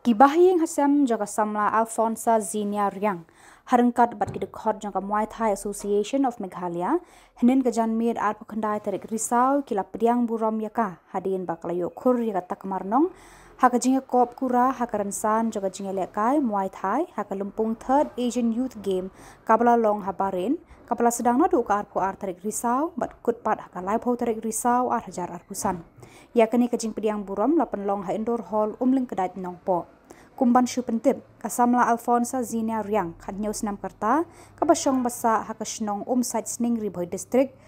Kibahing hasem jaga samla Alfonsa Zinia Riang harengkat bat kidekot jaga Muay Thai Association of Meghalaya henin kejanmir ar pekendai tarik risau kila pediang burom yaka hadin baklayo kur yaka takmarnong haka jinga kop kura haka rensan jaga jinga lekai Muay Thai haka lumpung third Asian Youth Game kabla long habarin kapala sedang nadu ka arku ar tarik risau bat kutpat haka laipo tarik risau ar hajar ar pusan yakni kajing pediang burom lapan long ha indoor hall umling kedai nongpo kumban shu pentip kasamla Alfonsa Zinia Riang khanyo snam karta kabasyong basa hakasnong site sning riboy district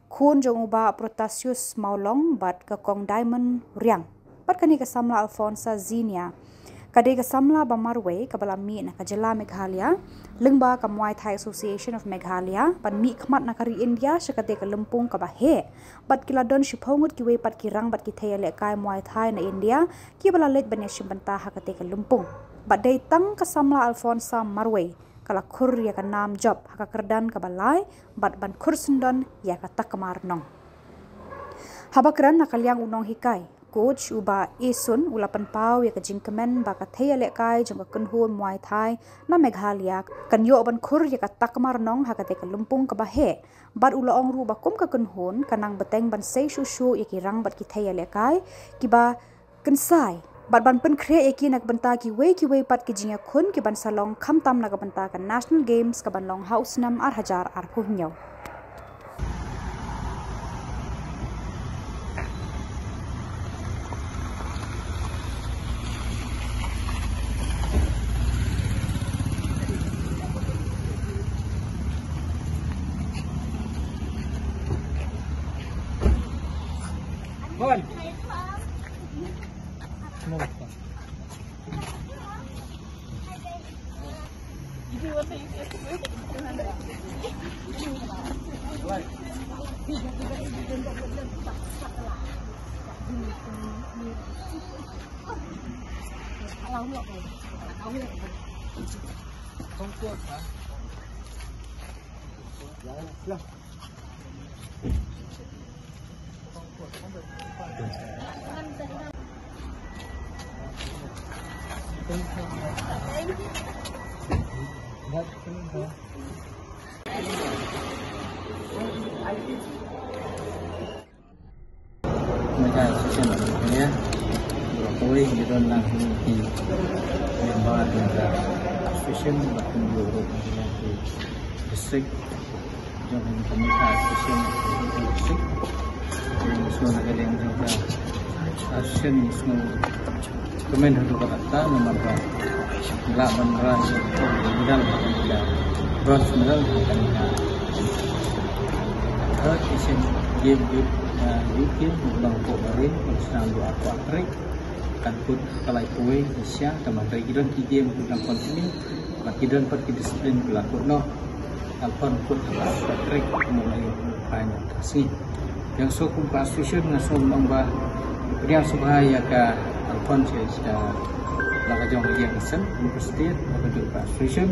khun jong uba protasius maulong bat kakong diamond Riang bat kani kasamla Alfonsa Zinia kade kasamla bamarwe kabala mi na kajela Meghalaya lengba ka Muay Thai Association of Meghalaya pan mi khmat na kari India sakate ka lumpung ka bahe bat kila don shiphongut kiwe pat kirang bat ki thaya le kai Muay Thai na India ki bala let bane shimbanta hakate ka lumpung bat dai tang kasamla Alfonsa marwe kala khur ya ka nam job haka kerdan ka balai bat ban kursundon ya ka takmar nong habakran na kalyang unong hikai coach uba isun ulapan pau ya kajing kemen baka thaya lekai jong kunhun Muay Thai na Meghalaya kan yo ban khur ya ka takmar nong hakate ka lumpung ka bahe bat ula ong ru bakum ka kunhun kanang beteng ban sei shushu ya kirang bat ki thaya lekai kiba kensai bat ban pen kre eki nak benta ki we pat ki jinga khun ki ban salong kham tam na ka benta ka national games ka ban long house nam ar hajar ar puhnyo Bon. Không cuộn hả? Dạ, mereka sosial media berkoi di dalam di lembaga dan fashion bahkan di district jangan komunitas fashion district yang semua negara yang juga fashion semua kemen hendak kata memang nggak beneran modal ya bros modal akan Asian Game Youth Bang Pok Barin senang dua kuatrik kan pun kalai kue Asia teman dari kidan game dalam kontinu mak kidan per disiplin berlaku no alpon pun kuatrik mulai banyak kasih yang sokum fashion ngasum nambah dia subhaya ka alpon saya laka jong yang sen university atau fashion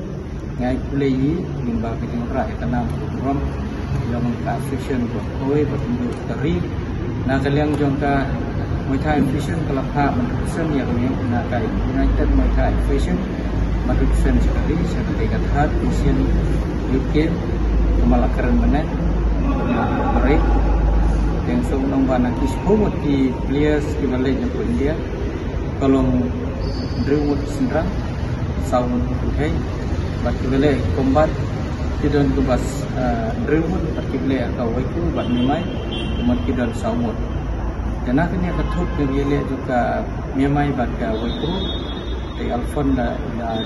ngai kulai nimba kejeng rai tanam rom yang fashion berkoi bertunjuk teri na kaliang jong ka Muay Thai fashion kalau ha menurutkan yang nak kai United Muay Thai fashion menurutkan sekali seperti kata Asian Youth Game kemalakaran menet menarik yang seorang wanita semua di players di Malaysia dan India kalau Drew Sindra Saun Putih bagi boleh kombat tidak tubas Drew bagi boleh atau Waiku buat memai kemudian tidak Saun dan akhirnya ketut kebilik juga memai bagi Waiku di Alfon dah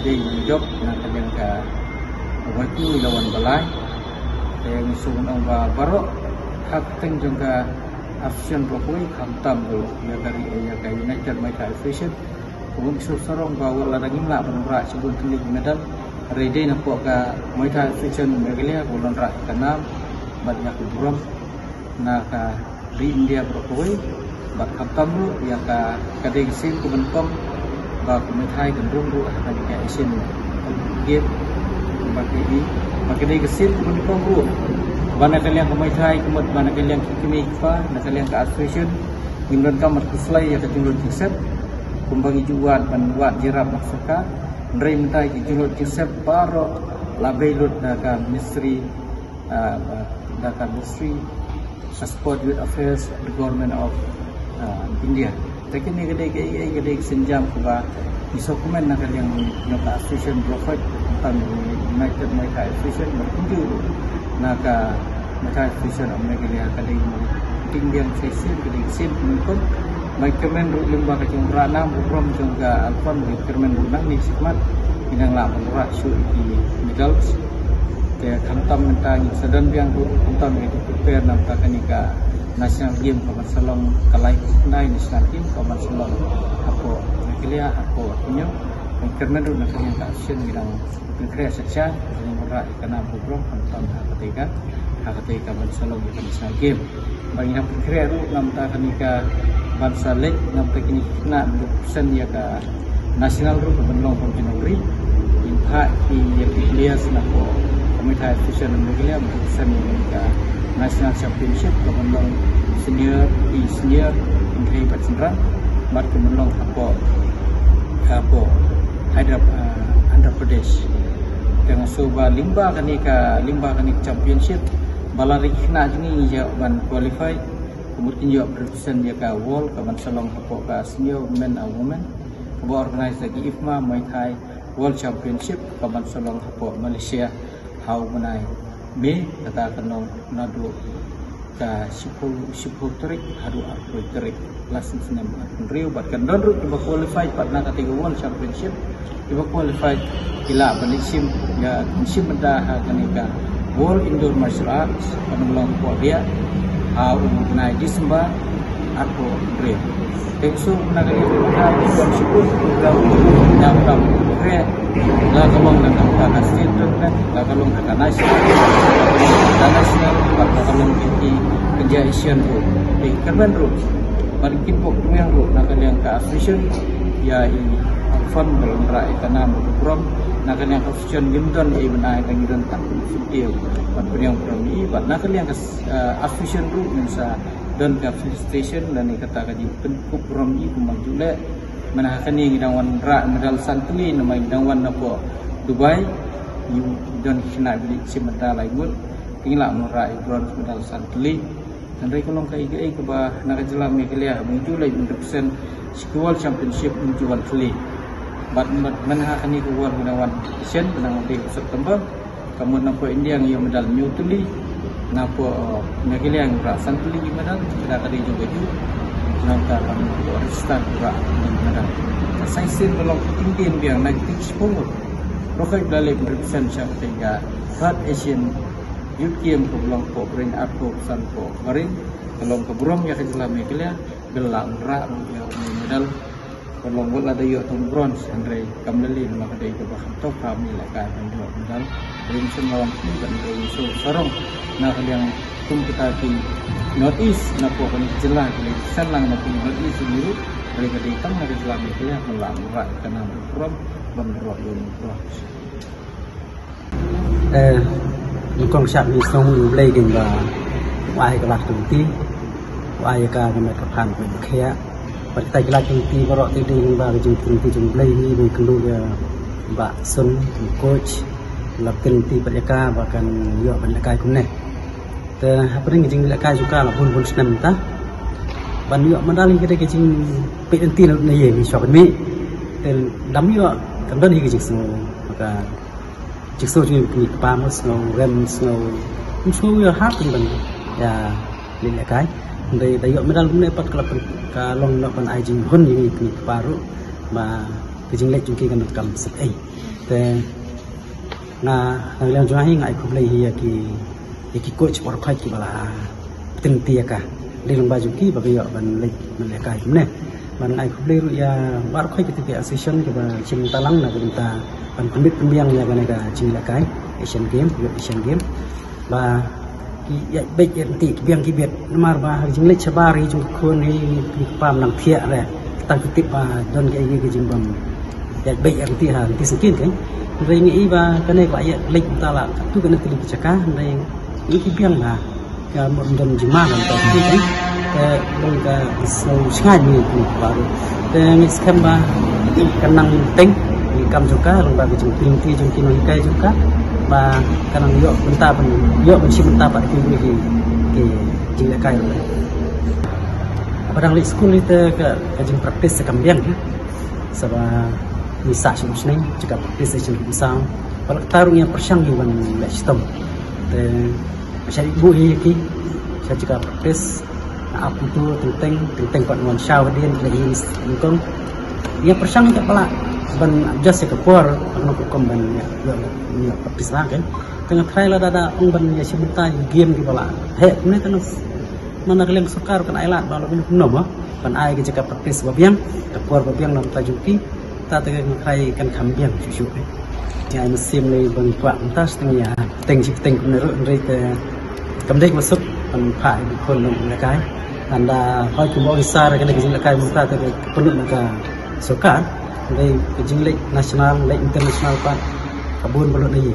di job nak yang ke Waiku lawan balai yang seorang barok hak teng juga option berkoi kamtam dulu ya dari ya kayak United Muay Thai Fashion untuk sorong bawa ladang imla penura sebelum tinggi medal ready nak buat ke Muay Thai Fashion Meghalaya bulan rak kenam banyak buram nak di India berkoi bak kamtam dulu ya ke kadang sin kebentom bak Muay Thai gendung dulu ada kayak Asian Game bak kadang sin kebentom dulu Bana kalian ke Muay Thai, kemudian bana kalian ke Kimikfa, bana kalian ke Association, kemudian kamar keselai yang kejulun tikset, kumbangi juat banwat jirap maksaka ndrei mentai julut Joseph Baro labailut daga ministry support youth affairs the government of India. Tapi ni gede senjam kuba isokumen nak yang nota association profit tentang United Muay Thai Association berkunjung naka Muay Thai Association mereka lihat kali tinggian sesi gede sen pun mereka men lembaga kacung rana bukan juga alfan mereka runang ni sikmat inang lah menurut show di medals ke kantam tentang sedang yang kantam itu prepare nam takanika national game kaman salong kalai nai national game kaman salong apa mekelia apa punya karena dulu nak yang action bidang negara saja yang berat karena program kantam ketika kaman salong national game bagi nak kira tu nam takanika bangsa lek nam teknik nak sen ya ka national ru kaman pembenori hak yang dilihat nak Muay Thai Association Indonesia berkesan ke National Championship kemenang senior Indri Patsenran mat kemenang apa Andhra Pradesh dengan soba limba kani championship balari kena jini ya ban qualify kemudian juga berkesan dia ke world kaman salong apa ke senior men and women kemudian organize lagi IFMA Muay Thai World Championship kaman salong apa Malaysia how menai me kata kenong nadu ka sipu terik hadu aku terik langsung senam Rio bahkan don ru tiba qualify pada kategori World Championship tiba qualify kila banisim ya musim benda kanika World Indoor Martial Arts penolong po dia how menai Desember aku Rio tekso menagari kita bukan syukur program dalam kre la kalong dan kata state government la kalong kata nasional la kalong di kerja Asian tu di Kerban tu balikin pok yang tu nak yang ke association ya ini fund belum rai karena program nak yang association gimdan benai kangiran tak sipil yang program ini nak yang ke association tu mensa dan ke station dan kata kaji program ini kumajule mana kani ngidangwan ra medal santli nama ngidangwan napo Dubai you don kena beli simenta lainut tinggal mura bronze medal santli dan rei kolong kai ke ba nak jelam mekelia muncul lagi represent World Championship muncul kali mana kani ke World ngidangwan Asian benang di September kamu napo India yang medal new tuli napo mekelia yang ra santli medal ada kali juga nampak kami Pakistan juga dengan saya sih belum tinggi yang naik sepuluh rokai balik berpesan sehingga South Asian Youth Game belum bring up pesan kemarin belum keburom ya kejelas mekelia belang rak yang medal belum buat ada yuk tong bronze Andre kamleli nama kedai ke bahan top kami lekai menjual medal belum semua ini dan belum sorong nah yang kita di North East nak buat jelas senang nak North East sendiri mereka datang dari Islam itu ya melambat karena program menurut Kong siap ni song boleh dengan wahai kelas tinggi wahai kelas kepan berkaya pada kelas tinggi berok tinggi dengan tinggi boleh ni berkeluh dia Mbak Sun coach lap tinggi berjaka bahkan juga berjaka kumne apa ni jing lekai juga lah pun senam ta ban yo mandali kita jing PNT na ye ni shop ni dan dam yo kam dan hi jing so maka jing so jing ni pa mo snow rem snow so yo hat ban ya ni lekai dai yo mandal ni pat ka long no ban ai jing hun ni pa ru ma jing lek jing ki kan kam sat ai te na lang jwa hi ngai ku lei hi ki iki coach por khai ki bala tin tia ka le long baju ki ba yo ban le man le kai ne ban ai khu le ru ya bar khai ki ti association ki ba chim talang na kita ban komit pembiang ya ban ka chim le kai Asian game ba ki ya be ki ti biang ki bet mar ba jing le chabari jung khon ni pam nang thia le tang ki tip ba don ki jing bam ya be ya ti ha ti skin kan rồi nghĩ và cái này gọi lịch ta là tu cái này thì chả cá đây những cái biang là một lần chỉ mang làm tổ chức đấy ke sengai ni baru dan skema kenang teng kam juga lomba ke jungping ti jungkin kai juga ba kanang yo bentar yo benci bentar pada ke jingga kai padang li school itu ke jing praktis sekambiang sebab misa semua juga praktis jing misal kalau tarung yang persang di wan lestom dan saya ibu ini saya juga praktis apa tu tentang wan syau dia lagi mungkin ia persang tak pula ban just ke por nak hukum ban ya praktis lah kan tengah try lah ada ban ya sebentar game di pula ni kan mana kalian sukar kan ailat kalau pun nom ban ai ke cakap praktis babiang ke por babiang nam tajuki ta tengah try kan kambiang susu ya musim ni ban kuat entah setengah teng menurut mereka kemudian masuk ban pai di kon lekai anda kalau cuma besar kan lagi lekai muka tapi perlu mereka sukar dari kejing lek nasional lek internasional pak kabun belum lagi